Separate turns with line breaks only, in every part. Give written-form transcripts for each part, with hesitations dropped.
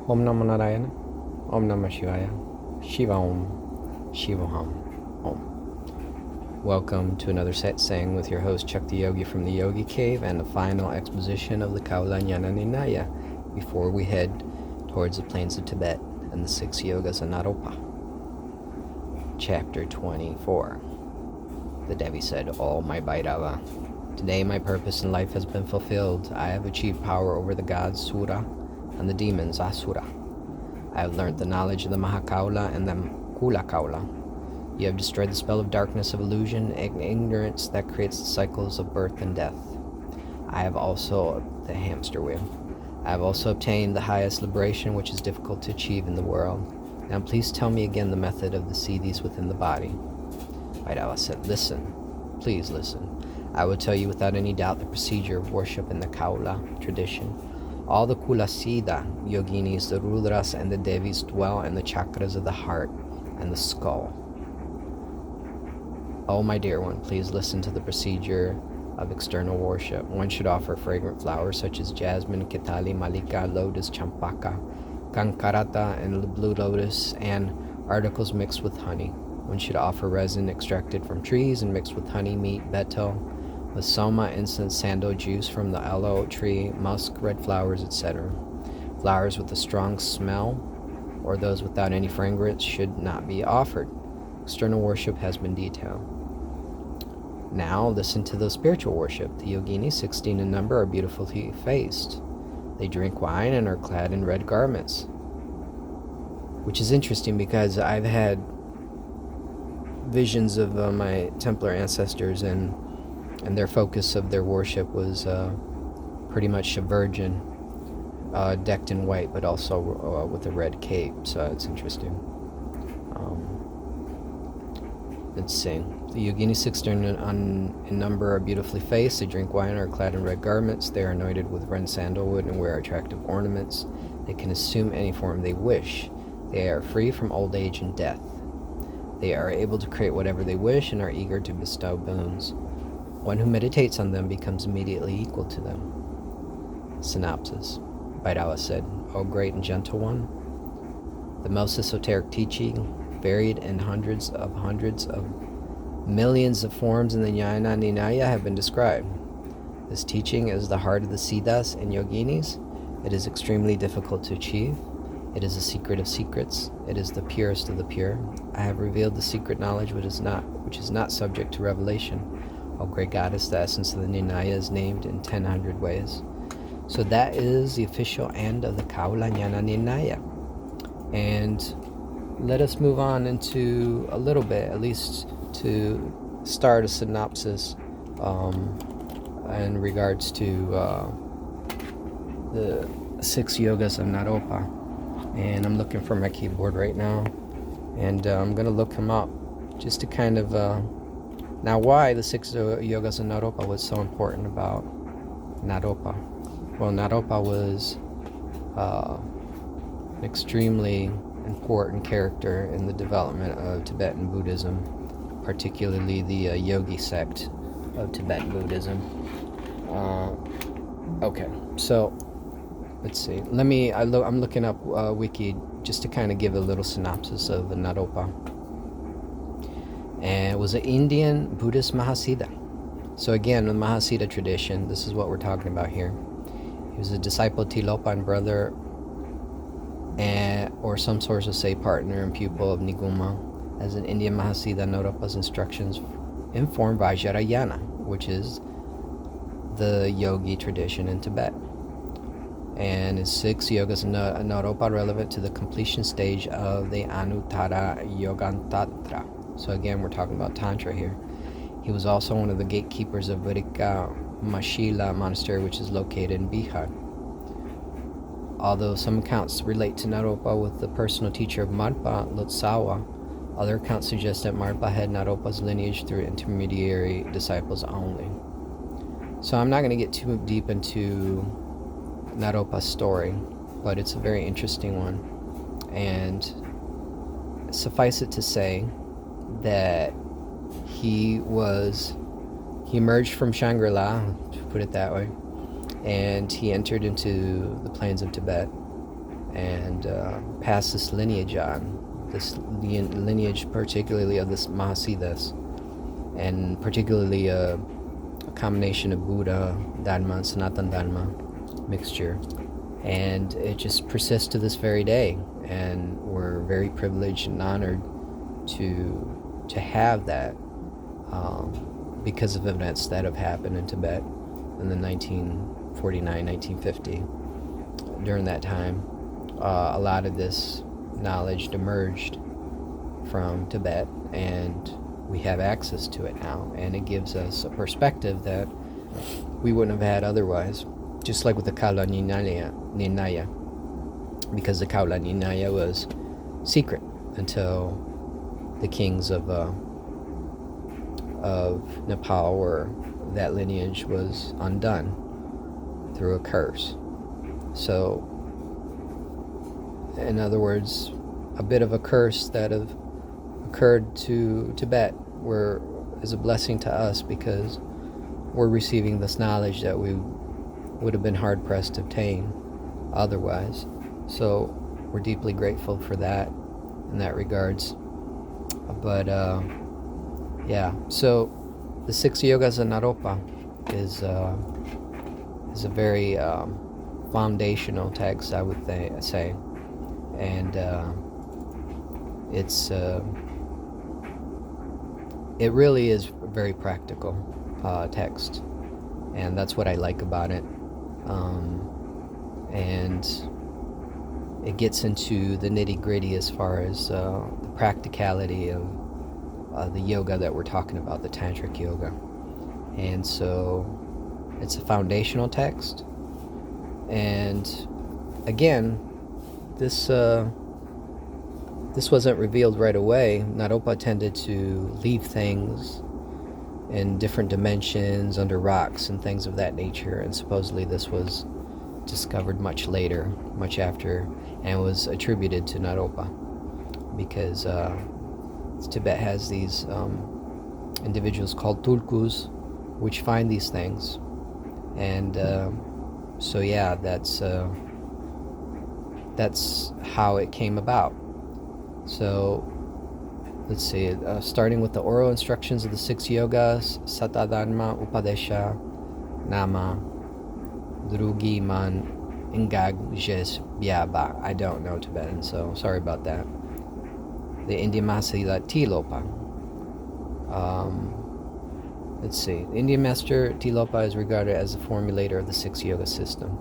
Om Namo Narayana, Om Namah Shivaya, Shiva Om, Shiva Om. Welcome to another Satsang with your host Chuck the Yogi from the Yogi Cave and the final exposition of the Kaula Jnana Nirnaya before we head towards the plains of Tibet and the 6 yogas of Naropa. Chapter 24. The Devi said, "All my Bhairava, today my purpose in life has been fulfilled. I have achieved power over the gods Sura and the demons Asura. I have learnt the knowledge of the Mahakaula and the Kula Kaula. You have destroyed the spell of darkness, of illusion, and ignorance that creates the cycles of birth and death. I have also the hamster wheel. I have also obtained the highest liberation, which is difficult to achieve in the world. Now please tell me again the method of the siddhis within the body." Vairava said, "Listen, please listen. I will tell you without any doubt the procedure of worship in the Kaula tradition. All the Kulasida yoginis, the Rudras and the Devis dwell in the chakras of the heart and the skull. Oh, my dear one, please listen to the procedure of external worship. One should offer fragrant flowers such as jasmine, ketali, malika, lotus, champaka, kankarata, and the blue lotus, and articles mixed with honey. One should offer resin extracted from trees and mixed with honey, meat, betel, with soma, incense, sandal, juice from the aloe tree, musk, red flowers, etc. Flowers with a strong smell or those without any fragrance should not be offered. External worship has been detailed. Now listen to the spiritual worship. The yoginis, 16 in number, are beautifully faced. They drink wine and are clad in red garments." Which is interesting because I've had visions of my Templar ancestors and their focus of their worship was pretty much a virgin, decked in white, but also with a red cape, so it's interesting. Let's see. The Yogini 16 in number are beautifully faced. They drink wine, are clad in red garments. They are anointed with red sandalwood and wear attractive ornaments. They can assume any form they wish. They are free from old age and death. They are able to create whatever they wish and are eager to bestow boons. One who meditates on them becomes immediately equal to them. Synopsis. Vairava said, "O great and gentle one, the most esoteric teaching, varied in hundreds of millions of forms in the Jnana Nirnaya, have been described. This teaching is the heart of the Siddhas and Yoginis. It is extremely difficult to achieve. It is a secret of secrets. It is the purest of the pure. I have revealed the secret knowledge which is not subject to revelation. O great goddess, the essence of the Nirnaya is named in 1,000 ways." So that is the official end of the Kaula Jnana Nirnaya. And let us move on into a little bit, at least to start a synopsis in regards to the 6 yogas of Naropa. And I'm looking for my keyboard right now, and I'm going to look them up just to kind of now, why the 6 yogas of Naropa was so important about Naropa. Well, Naropa was an extremely important character in the development of Tibetan Buddhism, particularly the Yogi sect of Tibetan Buddhism. Okay, so let's see. I'm looking up Wiki just to kind of give a little synopsis of Naropa. And it was an Indian Buddhist Mahasiddha. So again, the Mahasiddha tradition, this is what we're talking about here. He was a disciple of Tilopa and brother, or some sources say partner and pupil of Niguma. As an Indian Mahasiddha, Naropa's instructions inform Vajrayana, which is the yogi tradition in Tibet. And his 6 yogas of Naropa relevant to the completion stage of the Anuttara Yogantantra. So again, we're talking about Tantra here. He was also one of the gatekeepers of Vedika Mashila Monastery, which is located in Bihar. Although some accounts relate to Naropa with the personal teacher of Marpa, Lotsawa, other accounts suggest that Marpa had Naropa's lineage through intermediary disciples only. So I'm not going to get too deep into Naropa's story, but it's a very interesting one. And suffice it to say that he emerged from Shangri-La, to put it that way, and he entered into the plains of Tibet and pass this lineage on, this lineage particularly of this Mahasiddhas, and particularly a combination of Buddha, Dharma, and Sanatana Dharma mixture. And it just persists to this very day, and we're very privileged and honored to have that because of events that have happened in Tibet in the 1949-1950. During that time, a lot of this knowledge emerged from Tibet, and we have access to it now, and it gives us a perspective that we wouldn't have had otherwise. Just like with the Kaula Jnana, because the Kaula Jnana was secret until the kings of Nepal, or that lineage was undone through a curse. So, in other words, a bit of a curse that have occurred to Tibet is a blessing to us, because we're receiving this knowledge that we would have been hard-pressed to obtain otherwise. So we're deeply grateful for that in that regards. But so the 6 Yogas of Naropa is a very foundational text, I would say, and it really is a very practical text, and that's what I like about it. And it gets into the nitty-gritty as far as the practicality of the yoga that we're talking about, the tantric yoga. And so it's a foundational text. And again, this wasn't revealed right away. Naropa tended to leave things in different dimensions under rocks and things of that nature, and supposedly this was discovered much later, much after, and was attributed to Naropa, because Tibet has these individuals called tulkus, which find these things. And so yeah, that's how it came about. So let's see, starting with the oral instructions of the 6 yogas: Satadharma Upadesha Nama Drugi Man Ingag Jes Byaba. I don't know Tibetan, so sorry about that. The Indian Mahasiddha Tilopa. Let's see, the Indian master Tilopa is regarded as the formulator of the 6 yoga system.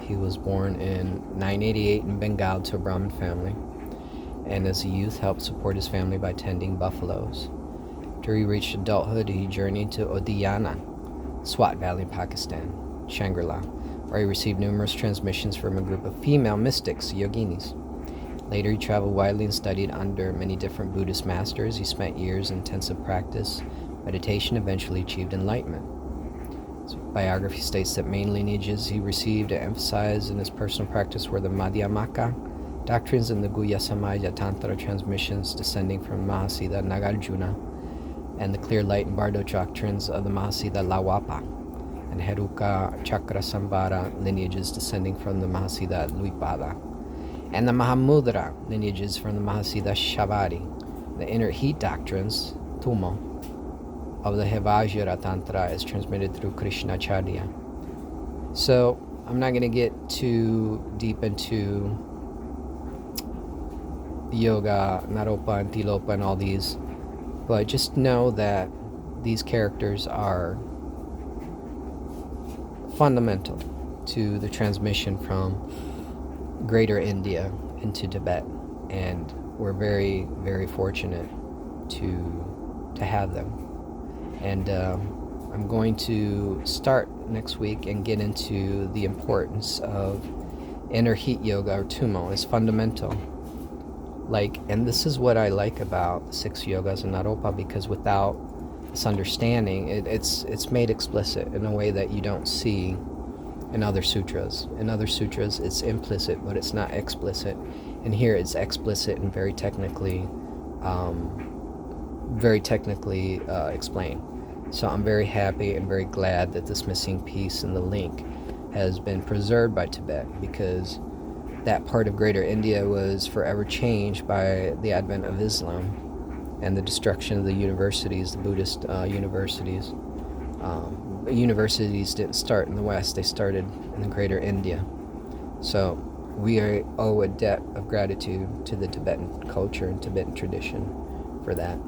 He was born in 988 in Bengal to a Brahmin family, and as a youth helped support his family by tending buffaloes. After he reached adulthood, he journeyed to Odiyana, Swat Valley in Pakistan, Shangri-La, where he received numerous transmissions from a group of female mystics, yoginis. Later, he traveled widely and studied under many different Buddhist masters. He spent years in intensive practice, meditation, eventually achieved enlightenment. His biography states that main lineages he received and emphasized in his personal practice were the Madhyamaka doctrines and the Guhya Samaya Tantra transmissions descending from Mahasiddha Nagarjuna, and the clear light and Bardo doctrines of the Mahasiddha Lawapa, and Heruka Chakra Sambhara lineages descending from the Mahasiddha Luipada, and the Mahamudra lineages from the Mahasiddha Shavari, the inner heat doctrines, Tumo, of the Hevajra Tantra is transmitted through Krishnacharya. So I'm not going to get too deep into yoga, Naropa and Tilopa and all these, but just know that these characters are fundamental to the transmission from Greater India into Tibet, and we're very, very fortunate to have them. And I'm going to start next week and get into the importance of inner heat yoga, or Tumo. It's fundamental. And this is what I like about the 6 yogas and Naropa, because without this understanding, it's made explicit in a way that you don't see in other sutras. In other sutras, it's implicit, but it's not explicit. And here, it's explicit and very technically explained. So I'm very happy and very glad that this missing piece in the link has been preserved by Tibet, because that part of Greater India was forever changed by the advent of Islam and the destruction of the universities, the Buddhist universities. Universities didn't start in the West, they started in the Greater India. So we owe a debt of gratitude to the Tibetan culture and Tibetan tradition for that.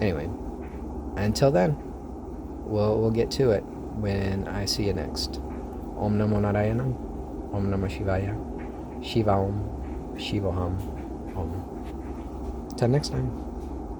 Anyway, until then, we'll get to it when I see you next. Om Namo Narayana, Om Namah Shivaya, Shiva Om, Shivoham Om. Till next time.